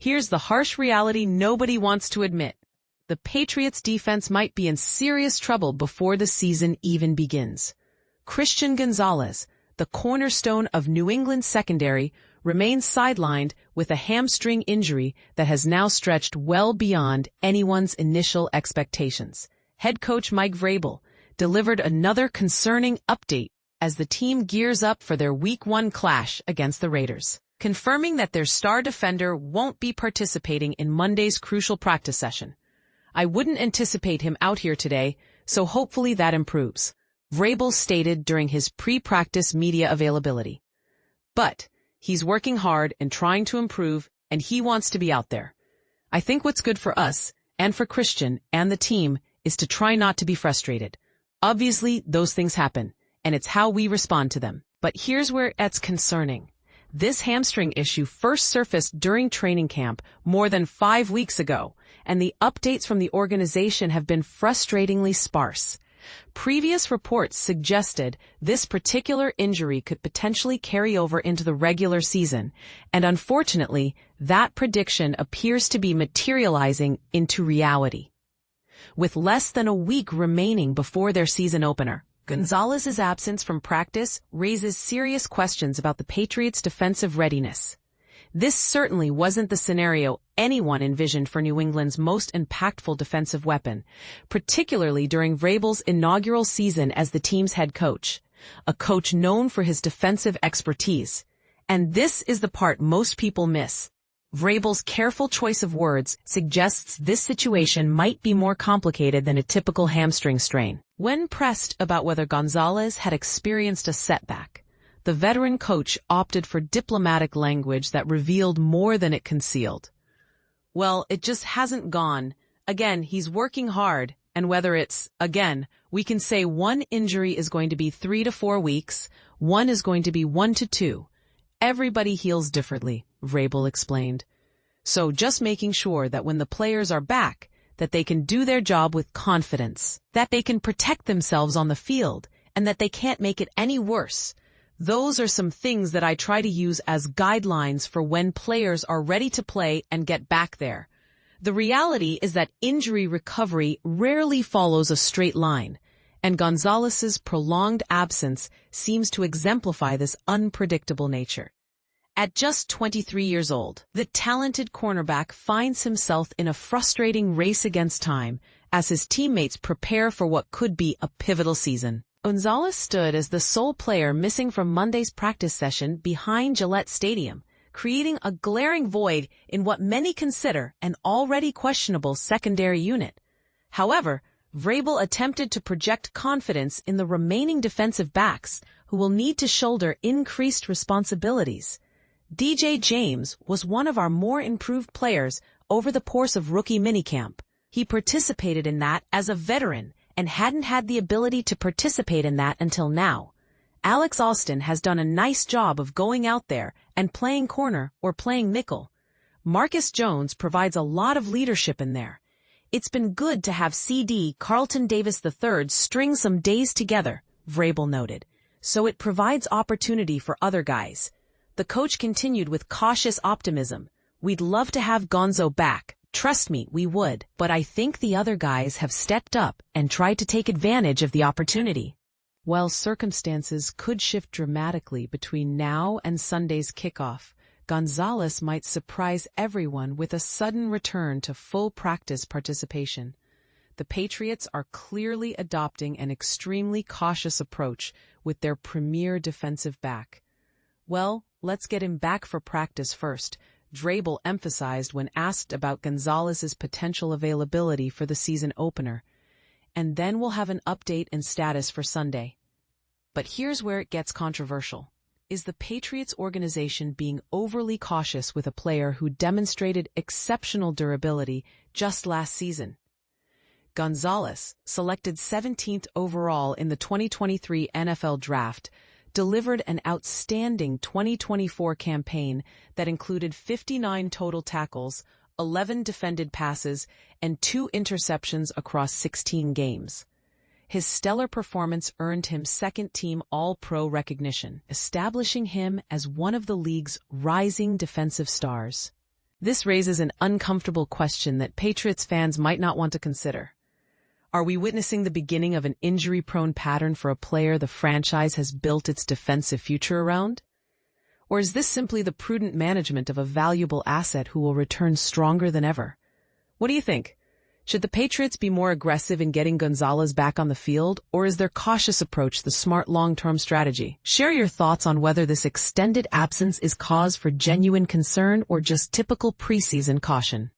Here's the harsh reality nobody wants to admit. The Patriots' defense might be in serious trouble before the season even begins. Christian Gonzalez, the cornerstone of New England's secondary, remains sidelined with a hamstring injury that has now stretched well beyond anyone's initial expectations. Head coach Mike Vrabel delivered another concerning update as the team gears up for their Week 1 clash against the Raiders, confirming that their star defender won't be participating in Monday's crucial practice session. "I wouldn't anticipate him out here today, so hopefully that improves," Vrabel stated during his pre-practice media availability. "But he's working hard and trying to improve, and he wants to be out there. I think what's good for us, and for Christian and the team, is to try not to be frustrated. Obviously, those things happen, and it's how we respond to them. But here's where it's concerning. This hamstring issue first surfaced during training camp more than 5 weeks ago, and the updates from the organization have been frustratingly sparse. Previous reports suggested this particular injury could potentially carry over into the regular season, and unfortunately, that prediction appears to be materializing into reality. With less than a week remaining before their season opener, Gonzalez's absence from practice raises serious questions about the Patriots' defensive readiness. This certainly wasn't the scenario anyone envisioned for New England's most impactful defensive weapon, particularly during Vrabel's inaugural season as the team's head coach, a coach known for his defensive expertise. And this is the part most people miss. Vrabel's careful choice of words suggests this situation might be more complicated than a typical hamstring strain. When pressed about whether Gonzalez had experienced a setback, the veteran coach opted for diplomatic language that revealed more than it concealed. "Well, it just hasn't gone. Again, he's working hard, and whether it's, again, we can say one injury is going to be 3 to 4 weeks, one is going to be 1 to 2. Everybody heals differently," Vrabel explained. "So just making sure that when the players are back, that they can do their job with confidence, that they can protect themselves on the field, and that they can't make it any worse. Those are some things that I try to use as guidelines for when players are ready to play and get back there. The reality is that injury recovery rarely follows a straight line, and Gonzalez's prolonged absence seems to exemplify this unpredictable nature." At just 23 years old, the talented cornerback finds himself in a frustrating race against time as his teammates prepare for what could be a pivotal season. Gonzalez stood as the sole player missing from Monday's practice session behind Gillette Stadium, creating a glaring void in what many consider an already questionable secondary unit. However, Vrabel attempted to project confidence in the remaining defensive backs who will need to shoulder increased responsibilities. DJ James was one of our more improved players over the course of rookie minicamp. He participated in that as a veteran and hadn't had the ability to participate in that until now. Alex Austin has done a nice job of going out there and playing corner or playing nickel. Marcus Jones provides a lot of leadership in there. It's been good to have CD Carlton Davis III string some days together, Vrabel noted, so it provides opportunity for other guys. The coach continued with cautious optimism. "We'd love to have Gonzo back. Trust me, we would. But I think the other guys have stepped up and tried to take advantage of the opportunity." While circumstances could shift dramatically between now and Sunday's kickoff, Gonzalez might surprise everyone with a sudden return to full practice participation. The Patriots are clearly adopting an extremely cautious approach with their premier defensive back. "Well, let's get him back for practice first," Vrabel emphasized when asked about Gonzalez's potential availability for the season opener. "And then we'll have an update and status for Sunday." But here's where it gets controversial. Is the Patriots organization being overly cautious with a player who demonstrated exceptional durability just last season? Gonzalez, selected 17th overall in the 2023 NFL Draft, delivered an outstanding 2024 campaign that included 59 total tackles, 11 defended passes, and 2 interceptions across 16 games. His stellar performance earned him second-team All-Pro recognition, establishing him as one of the league's rising defensive stars. This raises an uncomfortable question that Patriots fans might not want to consider. Are we witnessing the beginning of an injury-prone pattern for a player the franchise has built its defensive future around? Or is this simply the prudent management of a valuable asset who will return stronger than ever? What do you think? Should the Patriots be more aggressive in getting Gonzalez back on the field, or is their cautious approach the smart long-term strategy? Share your thoughts on whether this extended absence is cause for genuine concern or just typical preseason caution.